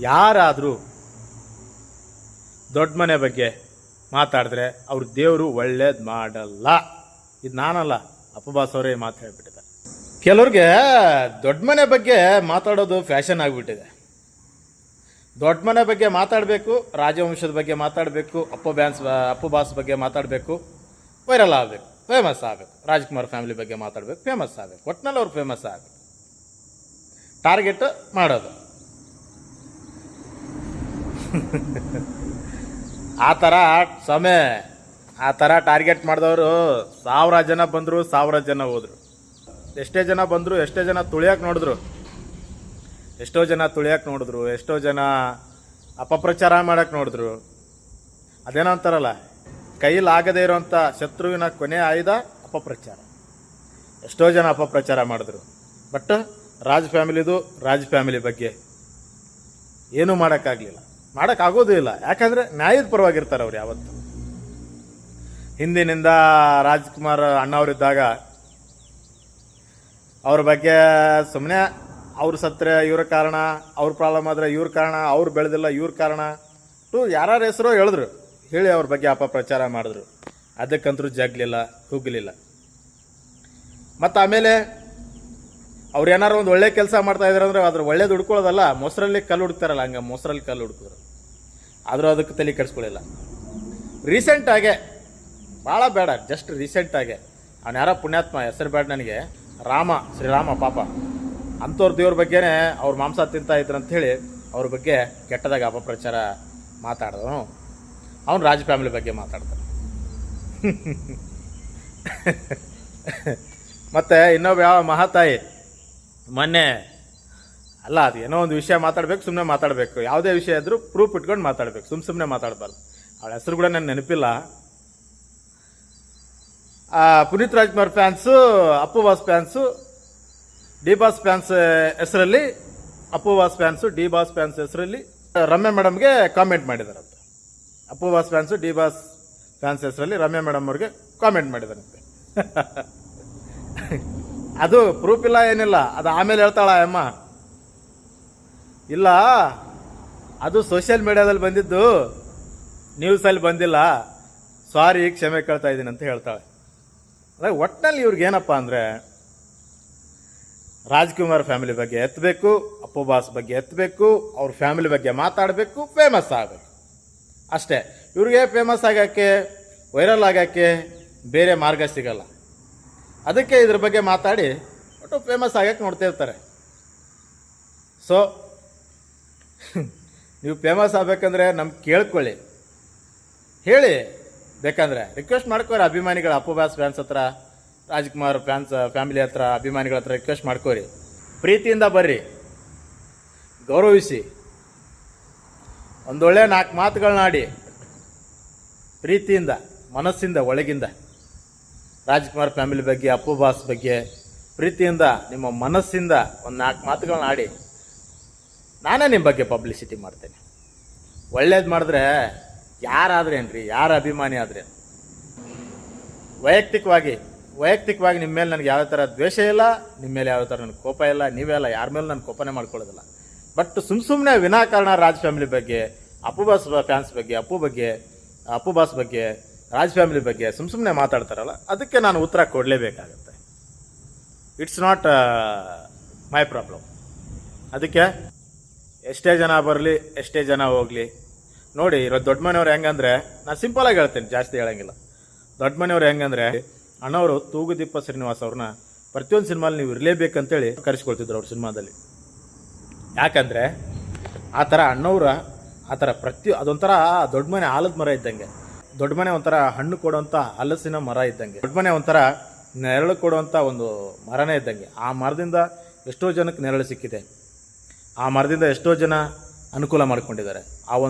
ಯಾರಾದರೂ ದೊಡ್ಡ ಮನೆ ಬಗ್ಗೆ ಮಾತಾಡಿದ್ರೆ ಅವ್ರ ದೇವರು ಒಳ್ಳೇದು ಮಾಡಲ್ಲ. ಇದು ನಾನಲ್ಲ, ಅಪ್ಪಬಾಸ್ ಅವರೇ ಮಾತು ಹೇಳ್ಬಿಟ್ಟಿದ್ದಾರೆ. ಕೆಲವ್ರಿಗೆ ದೊಡ್ಡ ಮನೆ ಬಗ್ಗೆ ಮಾತಾಡೋದು ಫ್ಯಾಷನ್ ಆಗಿಬಿಟ್ಟಿದೆ. ದೊಡ್ಡ ಮನೆ ಬಗ್ಗೆ ಮಾತಾಡಬೇಕು, ರಾಜವಂಶದ ಬಗ್ಗೆ ಮಾತಾಡಬೇಕು, ಅಪ್ಪುಬಾಸ್ ಬಗ್ಗೆ ಮಾತಾಡಬೇಕು, ವೈರಲ್ ಆಗಬೇಕು, ಫೇಮಸ್ ಆಗಬೇಕು, ರಾಜ್ಕುಮಾರ್ ಫ್ಯಾಮಿಲಿ ಬಗ್ಗೆ ಮಾತಾಡಬೇಕು, ಫೇಮಸ್ ಆಗಬೇಕು, ಒಟ್ಟಿನಲ್ಲಿ ಅವ್ರು ಫೇಮಸ್ ಆಗಬೇಕು, ಟಾರ್ಗೆಟ್ ಮಾಡೋದು. ಆ ಥರ ಟಾರ್ಗೆಟ್ ಮಾಡಿದವರು 1000 ಜನ ಬಂದರು, 1000 ಜನ ಹೋದರು. ಎಷ್ಟೇ ಜನ ಬಂದರು, ಎಷ್ಟೇ ಜನ ತುಳಿಯಕ್ಕೆ ನೋಡಿದ್ರು, ಎಷ್ಟೋ ಜನ ಅಪಪ್ರಚಾರ ಮಾಡೋಕ್ಕೆ ನೋಡಿದ್ರು. ಅದೇನೋ ಅಂತಾರಲ್ಲ, ಕೈಲಾಗದೇ ಇರೋಂಥ ಶತ್ರುವಿನ ಕೊನೆ ಆಯುಧ ಅಪಪ್ರಚಾರ. ಎಷ್ಟೋ ಜನ ಅಪಪ್ರಚಾರ ಮಾಡಿದ್ರು. ಬಟ್ ರಾಜ್ ಫ್ಯಾಮಿಲಿ ಬಗ್ಗೆ ಏನೂ ಮಾಡೋಕ್ಕಾಗಲಿಲ್ಲ, ಮಾಡೋಕ್ಕಾಗೋದೂ ಇಲ್ಲ. ಯಾಕಂದರೆ ನ್ಯಾಯದ ಪರವಾಗಿರ್ತಾರೆ ಅವ್ರು ಯಾವತ್ತು. ಹಿಂದಿನಿಂದ ರಾಜ್ಕುಮಾರ್ ಅಣ್ಣವರಿದ್ದಾಗ ಅವ್ರ ಬಗ್ಗೆ ಸುಮ್ಮನೆ ಅವ್ರು ಸತ್ತರೆ ಇವ್ರ ಕಾರಣ, ಅವ್ರ ಪ್ರಾಬ್ಲಮ್ ಆದರೆ ಇವ್ರ ಕಾರಣ, ಅವ್ರು ಬೆಳೆದಿಲ್ಲ ಇವ್ರ ಕಾರಣ ಯಾರ ಹೆಸರು ಹೇಳಿ ಅವ್ರ ಬಗ್ಗೆ ಅಪಪ್ರಚಾರ ಮಾಡಿದ್ರು. ಅದಕ್ಕಂತೂ ಜಗ್ಲಿಲ್ಲ, ಕುಗ್ಲಿಲ್ಲ. ಮತ್ತು ಆಮೇಲೆ ಅವ್ರು ಏನಾರು ಒಂದು ಒಳ್ಳೆ ಕೆಲಸ ಮಾಡ್ತಾ ಇದ್ದಾರೆ ಅಂದರೆ ಅದ್ರ ಒಳ್ಳೇದು ಹುಡ್ಕೊಳ್ಳೋದಲ್ಲ, ಮೊಸರಲ್ಲಿ ಕಲ್ಲು ಹುಡುಕ್ತಾರಲ್ಲ, ಹಂಗೆ ಮೊಸರಲ್ಲಿ ಕಲ್ಲು ಹುಡುಕಿದ್ರು. ಆದರೂ ಅದಕ್ಕೆ ತಲೆ ಕೆಡಿಸ್ಕೊಳ್ಳಿಲ್ಲ. ರೀಸೆಂಟಾಗೆ, ಭಾಳ ಬೇಡ, ಜಸ್ಟ್ ರೀಸೆಂಟಾಗೆ ಅವ್ನು ಯಾರೋ ಪುಣ್ಯಾತ್ಮ, ಹೆಸರು ಬೇಡ ನನಗೆ, ಶ್ರೀರಾಮ ಪಾಪ ಅಂಥವ್ರ ದೇವ್ರ ಬಗ್ಗೆನೇ ಅವ್ರ ಮಾಂಸ ತಿಂತಾ ಇದ್ರು ಅಂಥೇಳಿ ಅವ್ರ ಬಗ್ಗೆ ಕೆಟ್ಟದಾಗ ಅಪಪ್ರಚಾರ ಮಾತಾಡಿದವನು ಅವ್ನು ರಾಜ್ ಫ್ಯಾಮಿಲಿ ಬಗ್ಗೆ ಮಾತಾಡ್ತಾನೆ. ಮತ್ತು ಇನ್ನೊಬ್ಬ ಯಾವ ಮಹಾತಾಯಿ ಮೊನ್ನೆ ಅಲ್ಲ, ಅದು ಏನೋ ಒಂದು ವಿಷಯ ಮಾತಾಡಬೇಕು, ಸುಮ್ಮನೆ ಮಾತಾಡಬೇಕು. ಯಾವುದೇ ವಿಷಯ ಇದ್ದರೂ ಪ್ರೂಫ್ ಇಟ್ಕೊಂಡು ಮಾತಾಡಬೇಕು, ಸುಮ್ಮನೆ ಮಾತಾಡಬಾರ್ದು. ಅವಳ ಹೆಸರು ಕೂಡ ನನಗೆ ನೆನಪಿಲ್ಲ. Puneeth Rajkumar fans, Appu boss fans, D boss fans ಹೆಸರಲ್ಲಿ, Appu boss fans D boss fans ಹೆಸರಲ್ಲಿ ರಮ್ಯಾ ಮೇಡಮ್ಗೆ ಕಾಮೆಂಟ್ ಮಾಡಿದಾರಂತೆ. Appu boss fans D boss fans ಹೆಸರಲ್ಲಿ ರಮ್ಯಾ ಮೇಡಮ್ ಅವ್ರಿಗೆ ಕಾಮೆಂಟ್ ಮಾಡಿದಾರಂತೆ. ಅದು ಪ್ರೂಫ್ ಇಲ್ಲ, ಏನಿಲ್ಲ. ಅದು ಆಮೇಲೆ ಹೇಳ್ತಾಳ ಅಮ್ಮ, ಇಲ್ಲ ಅದು ಸೋಷಿಯಲ್ ಮೀಡಿಯಾದಲ್ಲಿ ಬಂದಿದ್ದು, ನ್ಯೂಸಲ್ಲಿ ಬಂದಿಲ್ಲ, ಸಾರಿ ಕ್ಷಮೆ ಕೇಳ್ತಾ ಇದ್ದೀನಿ ಅಂತ ಹೇಳ್ತಾಳೆ. ಅದಾಗ ಒಟ್ಟಿನಲ್ಲಿ ಇವ್ರಿಗೇನಪ್ಪ ಅಂದರೆ ರಾಜ್ಕುಮಾರ್ ಫ್ಯಾಮಿಲಿ ಬಗ್ಗೆ ಎತ್ತಬೇಕು, ಅಪ್ಪುಬಾಸ್ ಬಗ್ಗೆ ಎತ್ತಬೇಕು, ಅವ್ರ ಫ್ಯಾಮಿಲಿ ಬಗ್ಗೆ ಮಾತಾಡಬೇಕು, ಫೇಮಸ್ ಆಗಬೇಕು ಅಷ್ಟೇ. ಇವ್ರಿಗೆ ಫೇಮಸ್ ಆಗೋಕ್ಕೆ, ವೈರಲ್ ಆಗೋಕ್ಕೆ ಬೇರೆ ಮಾರ್ಗ ಸಿಗಲ್ಲ. ಅದಕ್ಕೆ ಇದ್ರ ಬಗ್ಗೆ ಮಾತಾಡಿ ಒಟ್ಟು ಫೇಮಸ್ ಆಗೋಕ್ಕೆ ನೋಡ್ತಾ ಇರ್ತಾರೆ. ಸೊ ನೀವು ಫೇಮಸ್ ಆಗಬೇಕಂದ್ರೆ ನಮ್ಗೆ ಕೇಳ್ಕೊಳ್ಳಿ, ಹೇಳಿ, ಬೇಕಂದ್ರೆ ರಿಕ್ವೆಸ್ಟ್ ಮಾಡ್ಕೋರಿ ಅಭಿಮಾನಿಗಳು, ಅಪ್ಪುಬಾಸ್ ಫ್ಯಾನ್ಸ್ ಹತ್ರ, ರಾಜ್ಕುಮಾರ್ ಫ್ಯಾಮಿಲಿ ಹತ್ರ, ಅಭಿಮಾನಿಗಳ ಹತ್ರ ರಿಕ್ವೆಸ್ಟ್ ಮಾಡ್ಕೋರಿ. ಪ್ರೀತಿಯಿಂದ ಬರ್ರಿ, ಗೌರವಿಸಿ, ಒಂದೊಳ್ಳೆ 4 ಮಾತುಗಳನ್ನ ಆಡಿ, ಪ್ರೀತಿಯಿಂದ, ಮನಸ್ಸಿಂದ, ಒಳಗಿಂದ ರಾಜ್ಕುಮಾರ್ ಫ್ಯಾಮಿಲಿ ಬಗ್ಗೆ, ಅಪ್ಪುಬಾಸ್ ಬಗ್ಗೆ ಪ್ರೀತಿಯಿಂದ ನಿಮ್ಮ ಮನಸ್ಸಿಂದ ಒಂದು 4 ಮಾತುಗಳನ್ನ ಆಡಿ, ನಾನೇ ನಿಮ್ಮ ಬಗ್ಗೆ ಪಬ್ಲಿಸಿಟಿ ಮಾಡ್ತೇನೆ. ಒಳ್ಳೇದು ಮಾಡಿದ್ರೆ ಯಾರಾದ್ರೇನ್ರಿ, ಯಾರ ಅಭಿಮಾನಿ ಆದರೆ. ವೈಯಕ್ತಿಕವಾಗಿ ನಿಮ್ಮ ಮೇಲೆ ನನಗೆ ಯಾವ ಥರ ದ್ವೇಷ ಇಲ್ಲ, ನಿಮ್ಮ ಮೇಲೆ ಯಾವ ಥರ ನನಗೆ ಕೋಪ ಇಲ್ಲ, ನೀವೇ ಅಲ್ಲ, ಯಾರ ಮೇಲೆ ನಾನು ಕೋಪನೇ ಮಾಡ್ಕೊಳ್ಳೋದಿಲ್ಲ. ಬಟ್ ಸುಮ್ಮನೆ ವಿನಾಕಾರಣ ರಾಜ್ ಫ್ಯಾಮಿಲಿ ಬಗ್ಗೆ, ಅಪ್ಪುಬಾಸ್ ಫ್ಯಾನ್ಸ್ ಬಗ್ಗೆ, ಅಪ್ಪುಬಾಸ್ ಬಗ್ಗೆ, ರಾಜ್ ಫ್ಯಾಮಿಲಿ ಬಗ್ಗೆ ಸುಮ್ಮನೆ ಮಾತಾಡ್ತಾರಲ್ಲ, ಅದಕ್ಕೆ ನಾನು ಉತ್ತರ ಕೊಡಲೇಬೇಕಾಗತ್ತೆ. It's not my problem. ಅದಕ್ಕೆ ಎಷ್ಟೇ ಜನ ಬರಲಿ, ಎಷ್ಟೇ ಜನ ಹೋಗಲಿ, ನೋಡಿ ಇವತ್ತು ದೊಡ್ಡ ಮನೆಯವ್ರು ಹೆಂಗಂದ್ರೆ, ನಾನು ಸಿಂಪಲಾಗಿ ಹೇಳ್ತೇನೆ, ಜಾಸ್ತಿ ಹೇಳಂಗಿಲ್ಲ. ದೊಡ್ಡ ಮನೆಯವ್ರು ಹೆಂಗಂದ್ರೆ, ಅಣ್ಣವರು ತೂಗುದೀಪ ಶ್ರೀನಿವಾಸ್ ಅವ್ರನ್ನ ಪ್ರತಿಯೊಂದು ಸಿನಿಮಾಲಿ ನೀವು ಇರಲೇಬೇಕಂತೇಳಿ ಕರೆಸ್ಕೊಳ್ತಿದ್ರು ಅವ್ರ ಸಿನಿಮಾದಲ್ಲಿ. ಯಾಕಂದರೆ ಆ ಥರ ಅಣ್ಣವ್ರ ಆ ಥರ ಅದೊಂಥರ ದೊಡ್ಡ ಮನೆ ಆಲದ ಮರ ಇದ್ದಂಗೆ, ದೊಡ್ಡ ಮನೆ ಒಂಥರ ಹಣ್ಣು ಕೊಡುವಂಥ ಹಲಸಿನ ಮರ ಇದ್ದಂಗೆ, ದೊಡ್ಡ ಮನೆ ಒಂಥರ ನೆರಳು ಕೊಡುವಂಥ ಒಂದು ಮರನೇ ಇದ್ದಂಗೆ. ಆ ಮರದಿಂದ ಎಷ್ಟೋ ಜನಕ್ಕೆ ನೆರಳು ಸಿಕ್ಕಿದೆ, ಆ ಮರದಿಂದ ಎಷ್ಟೋ ಜನ ಅನುಕೂಲ ಮಾಡ್ಕೊಂಡಿದ್ದಾರೆ,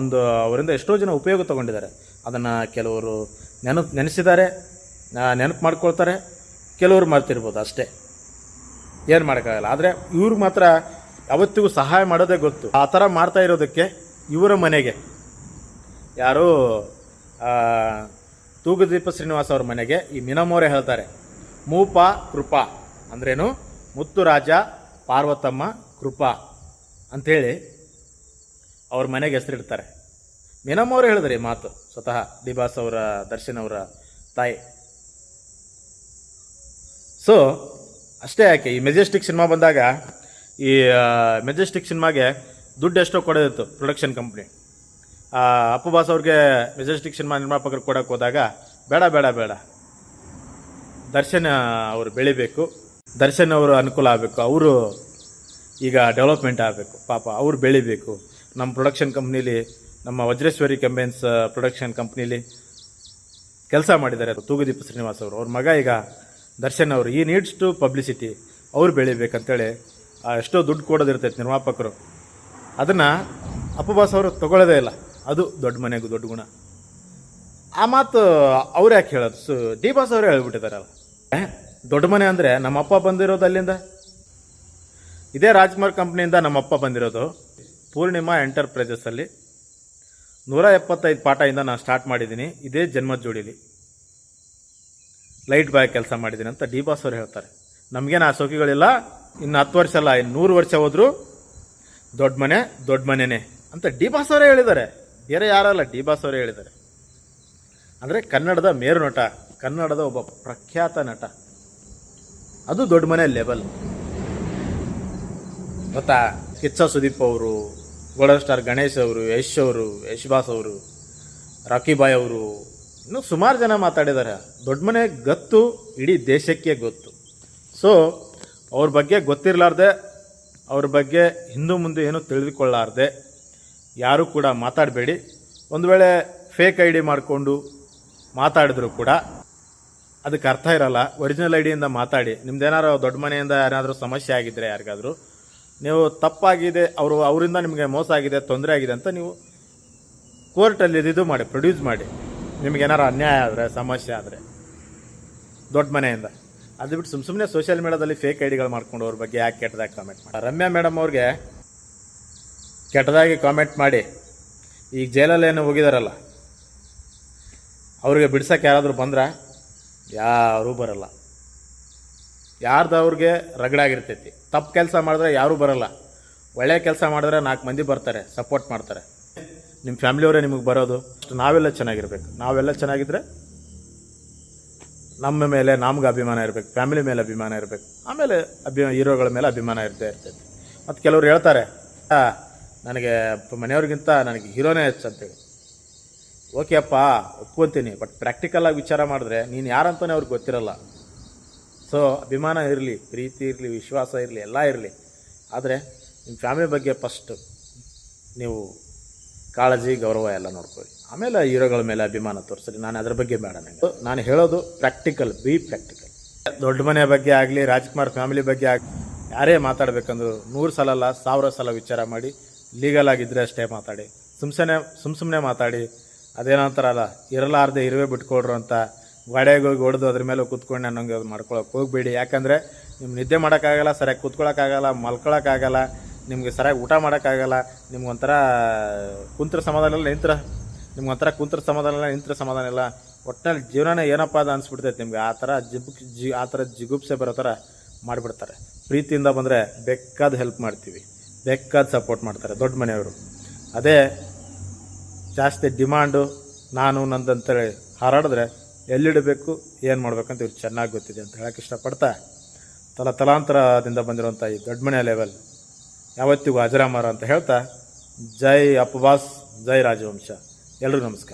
ಅವರಿಂದ ಎಷ್ಟೋ ಜನ ಉಪಯೋಗ ತೊಗೊಂಡಿದ್ದಾರೆ. ಅದನ್ನು ಕೆಲವರು ನೆನೆಸಿದ್ದಾರೆ, ನೆನಪು ಮಾಡ್ಕೊಳ್ತಾರೆ, ಕೆಲವರು ಮರ್ತಿರ್ಬೋದು, ಅಷ್ಟೇ, ಏನು ಮಾಡೋಕ್ಕಾಗಲ್ಲ. ಆದರೆ ಇವ್ರಿಗೆ ಮಾತ್ರ ಯಾವತ್ತಿಗೂ ಸಹಾಯ ಮಾಡೋದೇ ಗೊತ್ತು. ಆ ಥರ ಮಾಡ್ತಾ ಇರೋದಕ್ಕೆ ಇವರ ಮನೆಗೆ, ಯಾರು ತೂಗುದೀಪ ಶ್ರೀನಿವಾಸ್ ಅವ್ರ ಮನೆಗೆ ಈ ಮಿನಮೋರೆ ಹೇಳ್ತಾರೆ, ಮೂಪ ಕೃಪಾ ಅಂದ್ರೇನು, ಮುತ್ತು ರಾಜ ಪಾರ್ವತಮ್ಮ ಕೃಪಾ ಅಂಥೇಳಿ ಅವ್ರ ಮನೆಗೆ ಹೆಸರಿಡ್ತಾರೆ. ಮೀನಮ್ಮ ಅವರು ಹೇಳಿದ್ರಿ ಮಾತು, ಸ್ವತಃ ಡಿ ಬಾಸ್ ಅವರ, ದರ್ಶನ್ ಅವರ ತಾಯಿ. ಸೊ ಅಷ್ಟೇ ಯಾಕೆ, ಈ ಮೆಜೆಸ್ಟಿಕ್ ಸಿನಿಮಾ ಬಂದಾಗ ಈ ಮೆಜೆಸ್ಟಿಕ್ ಸಿನಿಮಾಗೆ ದುಡ್ಡು ಎಷ್ಟೋ ಕೊಡೋದಿತ್ತು ಪ್ರೊಡಕ್ಷನ್ ಕಂಪ್ನಿ. ಅಪ್ಪು ಬಾಸ್ ಅವ್ರಿಗೆ ಮೆಜೆಸ್ಟಿಕ್ ಸಿನಿಮಾ ನಿರ್ಮಾಪಕರು ಕೊಡೋಕೆ ಹೋದಾಗ ಬೇಡ ಬೇಡ ಬೇಡ, ದರ್ಶನ್ ಅವರು ಬೆಳಿಬೇಕು, ದರ್ಶನ್ ಅವರು ಅನುಕೂಲ ಆಗಬೇಕು, ಅವರು ಈಗ ಡೆವಲಪ್ಮೆಂಟ್ ಆಗಬೇಕು, ಪಾಪ ಅವ್ರು ಬೆಳಿಬೇಕು. ನಮ್ಮ ಪ್ರೊಡಕ್ಷನ್ ಕಂಪ್ನೀಲಿ, ನಮ್ಮ ವಜ್ರೇಶ್ವರಿ ಕಂಬೈನ್ಸ್ ಪ್ರೊಡಕ್ಷನ್ ಕಂಪ್ನೀಲಿ ಕೆಲಸ ಮಾಡಿದ್ದಾರೆ ತೂಗುದೀಪ ಶ್ರೀನಿವಾಸ್ ಅವರು. ಅವ್ರ ಮಗ ಈಗ ದರ್ಶನ್ ಅವರು, ಈ ನೀಡ್ಸ್ ಟು ಪಬ್ಲಿಸಿಟಿ, ಅವ್ರು ಬೆಳಿಬೇಕಂತೇಳಿ ಎಷ್ಟೋ ದುಡ್ಡು ಕೊಡೋದಿರ್ತೈತೆ ನಿರ್ಮಾಪಕರು. ಅದನ್ನು ಅಪ್ಪು ಬಾಸ್ ಅವರು ತಗೊಳ್ಳೋದೇ ಇಲ್ಲ. ಅದು ದೊಡ್ಡ ಮನೆಗೂ ದೊಡ್ಡ ಗುಣ. ಆ ಮಾತು ಅವ್ರು ಯಾಕೆ ಹೇಳೋದು? ಡಿ ಬಾಸ್ ಅವರೇ ಹೇಳ್ಬಿಟ್ಟಿದಾರಲ್ಲ, ದೊಡ್ಡ ಮನೆ ಅಂದರೆ ನಮ್ಮಪ್ಪ ಬಂದಿರೋದು ಅಲ್ಲಿಂದ, ಇದೇ ರಾಜ್ಕುಮಾರ್ ಕಂಪ್ನಿಯಿಂದ ನಮ್ಮಪ್ಪ ಬಂದಿರೋದು. ಪೂರ್ಣಿಮಾ ಎಂಟರ್ಪ್ರೈಸಸ್ಸಲ್ಲಿ 175 ಪಾಠದಿಂದ ನಾನು ಸ್ಟಾರ್ಟ್ ಮಾಡಿದ್ದೀನಿ, ಇದೇ ಜನ್ಮದ ಜೋಡಿಲಿ ಲೈಟ್ ಬಾಯ್ ಕೆಲಸ ಮಾಡಿದ್ದೀನಿ ಅಂತ ಡಿ ಬಾಸ್ ಅವರು ಹೇಳ್ತಾರೆ. ನಮಗೇನು ಆ ಸೋಕಿಗಳಿಲ್ಲ, ಇನ್ನು 10 ವರ್ಷ ಅಲ್ಲ, ಇನ್ನು 100 ವರ್ಷ ಹೋದರೂ ದೊಡ್ಡ ಮನೆ ದೊಡ್ಡ ಮನೆನೇ ಅಂತ ಡಿ ಬಾಸ್ ಅವರೇ ಹೇಳಿದ್ದಾರೆ. ಬೇರೆ ಯಾರಲ್ಲ, ಡಿ ಬಾಸ್ ಅವರೇ ಹೇಳಿದ್ದಾರೆ. ಅಂದರೆ ಕನ್ನಡದ ಮೇರು ನಟ, ಕನ್ನಡದ ಒಬ್ಬ ಪ್ರಖ್ಯಾತ ನಟ, ಅದು ದೊಡ್ಡ ಮನೆ ಲೆವೆಲ್ ಗೊತ್ತಾ. ಕಿಚ್ಚ ಸುದೀಪ್ ಅವರು, ಗೋಲ್ಡನ್ ಸ್ಟಾರ್ ಗಣೇಶ್ ಅವರು, ಯಶ್ ಅವರು, ಯಶ್ ಬಾಸ್ ಅವರು, ರಾಕಿ ಬಾಯ್ ಅವರು, ಇನ್ನೂ ಸುಮಾರು ಜನ ಮಾತಾಡಿದ್ದಾರೆ. ದೊಡ್ಡ ಮನೆ ಗೊತ್ತು, ಇಡೀ ದೇಶಕ್ಕೆ ಗೊತ್ತು. ಸೊ ಅವ್ರ ಬಗ್ಗೆ ಗೊತ್ತಿರಲಾರ್ದೆ, ಅವ್ರ ಬಗ್ಗೆ ಹಿಂದೂ ಮುಂದೆ ಏನೂ ತಿಳಿದುಕೊಳ್ಳಾರ್ದೆ ಯಾರೂ ಕೂಡ ಮಾತಾಡಬೇಡಿ. ಒಂದು ವೇಳೆ ಫೇಕ್ ಐ ಡಿ ಮಾಡಿಕೊಂಡು ಮಾತಾಡಿದ್ರು ಕೂಡ ಅದಕ್ಕೆ ಅರ್ಥ ಇರಲ್ಲ. ಒರಿಜಿನಲ್ ಐ ಡಿಯಿಂದ ಮಾತಾಡಿ. ನಿಮ್ದೇನಾರು ದೊಡ್ಡ ಮನೆಯಿಂದ ಏನಾದರೂ ಸಮಸ್ಯೆ ಆಗಿದ್ದರೆ, ಯಾರಿಗಾದರೂ ನೀವು ತಪ್ಪಾಗಿದೆ, ಅವರಿಂದ ನಿಮಗೆ ಮೋಸ ಆಗಿದೆ, ತೊಂದರೆ ಆಗಿದೆ ಅಂತ ನೀವು ಕೋರ್ಟಲ್ಲಿ ಇದು ಮಾಡಿ, ಪ್ರೊಡ್ಯೂಸ್ ಮಾಡಿ. ನಿಮಗೇನಾರು ಅನ್ಯಾಯ ಆದರೆ, ಸಮಸ್ಯೆ ಆದರೆ ದೊಡ್ಡ ಮನೆಯಿಂದ. ಅದು ಬಿಟ್ಟು ಸುಮ್ಮನೆ ಸೋಷಿಯಲ್ ಮೀಡಿಯಾದಲ್ಲಿ ಫೇಕ್ ಐ ಡಿಗಳು ಮಾಡ್ಕೊಂಡು ಅವ್ರ ಬಗ್ಗೆ ಯಾಕೆ ಕೆಟ್ಟದಾಗಿ ಕಾಮೆಂಟ್ ಮಾಡಿ. ರಮ್ಯಾ ಮೇಡಮ್ ಅವ್ರಿಗೆ ಕೆಟ್ಟದಾಗಿ ಕಾಮೆಂಟ್ ಮಾಡಿ ಈಗ ಜೈಲಲ್ಲೇನು ಹೋಗಿದಾರಲ್ಲ, ಅವ್ರಿಗೆ ಬಿಡ್ಸೋಕ್ಕೆ ಯಾರಾದರೂ ಬಂದ್ರೆ ಯಾರೂ ಬರಲ್ಲ. ಯಾರ್ದು ಅವ್ರಿಗೆ ರಗಡಾಗಿರ್ತೈತಿ. ತಪ್ಪು ಕೆಲಸ ಮಾಡಿದ್ರೆ ಯಾರೂ ಬರಲ್ಲ, ಒಳ್ಳೆಯ ಕೆಲಸ ಮಾಡಿದ್ರೆ 4 ಮಂದಿ ಬರ್ತಾರೆ, ಸಪೋರ್ಟ್ ಮಾಡ್ತಾರೆ. ನಿಮ್ಮ ಫ್ಯಾಮಿಲಿಯವರೇ ನಿಮಗೆ ಬರೋದು. ನಾವೆಲ್ಲ ಚೆನ್ನಾಗಿರ್ಬೇಕು. ನಾವೆಲ್ಲ ಚೆನ್ನಾಗಿದ್ದರೆ ನಮ್ಮ ಮೇಲೆ ನಮ್ಗೆ ಅಭಿಮಾನ ಇರಬೇಕು, ಫ್ಯಾಮಿಲಿ ಮೇಲೆ ಅಭಿಮಾನ ಇರಬೇಕು. ಆಮೇಲೆ ಹೀರೋಗಳ ಮೇಲೆ ಅಭಿಮಾನ ಇರ್ತೈತಿ. ಮತ್ತು ಕೆಲವ್ರು ಹೇಳ್ತಾರೆ, ನನಗೆ ಮನೆಯವ್ರಿಗಿಂತ ನನಗೆ ಹೀರೋನೇ ಹೆಚ್ಚು ಅಂತೇಳಿ. ಓಕೆ ಅಪ್ಪ, ಒಪ್ಕೊತೀನಿ. ಬಟ್ ಪ್ರಾಕ್ಟಿಕಲಾಗಿ ವಿಚಾರ ಮಾಡಿದ್ರೆ ನೀನು ಯಾರಂತಾನೆ ಅವ್ರಿಗೆ ಗೊತ್ತಿರಲ್ಲ. ಸೊ ಅಭಿಮಾನ ಇರಲಿ, ಪ್ರೀತಿ ಇರಲಿ, ವಿಶ್ವಾಸ ಇರಲಿ, ಎಲ್ಲ ಇರಲಿ. ಆದರೆ ನಿಮ್ಮ ಫ್ಯಾಮಿಲಿ ಬಗ್ಗೆ ಫಸ್ಟ್ ನೀವು ಕಾಳಜಿ, ಗೌರವ ಎಲ್ಲ ನೋಡ್ಕೊಳ್ಳಿ. ಆಮೇಲೆ ಹೀರೋಗಳ ಮೇಲೆ ಅಭಿಮಾನ ತೋರಿಸ್ರಿ. ನಾನು ಅದ್ರ ಬಗ್ಗೆ ಬೇಡ. ನಾನು ಹೇಳೋದು ಪ್ರಾಕ್ಟಿಕಲ್, ಬಿ ಪ್ರಾಕ್ಟಿಕಲ್. ದೊಡ್ಡ ಮನೆ ಬಗ್ಗೆ ಆಗಲಿ, ರಾಜ್ಕುಮಾರ್ ಫ್ಯಾಮಿಲಿ ಬಗ್ಗೆ ಆಗಲಿ, ಯಾರೇ ಮಾತಾಡಬೇಕಂದ್ರು 100 ಸಲ ಅಲ್ಲ, 1000 ಸಲ ವಿಚಾರ ಮಾಡಿ, ಲೀಗಲ್ ಆಗಿದ್ದರೆ ಅಷ್ಟೇ ಮಾತಾಡಿ. ಸುಮ್ಮನೆ ಮಾತಾಡಿ ಅದೇನಂತಾರಲ್ಲ, ಇರಲಾರ್ದೆ ಇರುವೆ ಬಿಟ್ಕೊಡ್ರು ಅಂತ ಗಾಡಿಯಾಗಿ ಹೋಗಿ ಹೊಡೆದು ಅದ್ರ ಮೇಲೆ ಕೂತ್ಕೊಂಡು ನನಗೆ ಅದು ಮಾಡ್ಕೊಳಕ್ಕೆ ಹೋಗಬೇಡಿ. ಯಾಕಂದರೆ ನಿಮ್ಗೆ ನಿದ್ದೆ ಮಾಡೋಕ್ಕಾಗಲ್ಲ, ಸರಿಯಾಗಿ ಕೂತ್ಕೊಳ್ಳೋಕ್ಕಾಗಲ್ಲ, ಮಲ್ಕೊಳ್ಳೋಕ್ಕಾಗಲ್ಲ, ನಿಮಗೆ ಸರಿಯಾಗಿ ಊಟ ಮಾಡೋಕ್ಕಾಗಲ್ಲ. ನಿಮ್ಗೊಂಥರ ಕುಂತ್ರ ಸಮಾಧಾನ ಇಲ್ಲ, ನಿಮ್ಗೊಂಥರ ಕುಂತ್ರ ಸಮಾಧಾನ ಇಲ್ಲ, ನಿಂತರ ಸಮಾಧಾನ ಇಲ್ಲ. ಒಟ್ಟಿನಲ್ಲಿ ಜೀವನನೇ ಏನಪ್ಪ ಅದು ಅನಿಸ್ಬಿಡ್ತೈತೆ ನಿಮ್ಗೆ. ಆ ಥರ ಜಿಗುಪ್ಸೆ ಬರೋ ಥರ ಮಾಡಿಬಿಡ್ತಾರೆ. ಪ್ರೀತಿಯಿಂದ ಬಂದರೆ ಬೇಕಾದ ಹೆಲ್ಪ್ ಮಾಡ್ತೀವಿ, ಬೇಕಾದ ಸಪೋರ್ಟ್ ಮಾಡ್ತಾರೆ ದೊಡ್ಡ ಮನೆಯವರು. ಅದೇ ಜಾಸ್ತಿ ಡಿಮಾಂಡು, ನಾನು ನಂದಂತೇಳಿ ಹಾರಾಡಿದ್ರೆ ಎಲ್ಲಿಡಬೇಕು, ಏನು ಮಾಡ್ಬೇಕಂತ ಇವ್ರು ಚೆನ್ನಾಗಿ ಗೊತ್ತಿದೆ ಅಂತ ಹೇಳಕ್ಕೆ ಇಷ್ಟಪಡ್ತಾ, ತಲಾಂತರದಿಂದ ಬಂದಿರುವಂಥ ಈ ದೊಡ್ಡ ಮನೆ ಲೆವೆಲ್ ಯಾವತ್ತಿಗೂ ಅಜರಾಮರ ಅಂತ ಹೇಳ್ತಾ, ಜೈ ಅಪ್ಪು ಬಾಸ್, ಜೈ ರಾಜವಂಶ. ಎಲ್ಲರೂ ನಮಸ್ಕಾರ.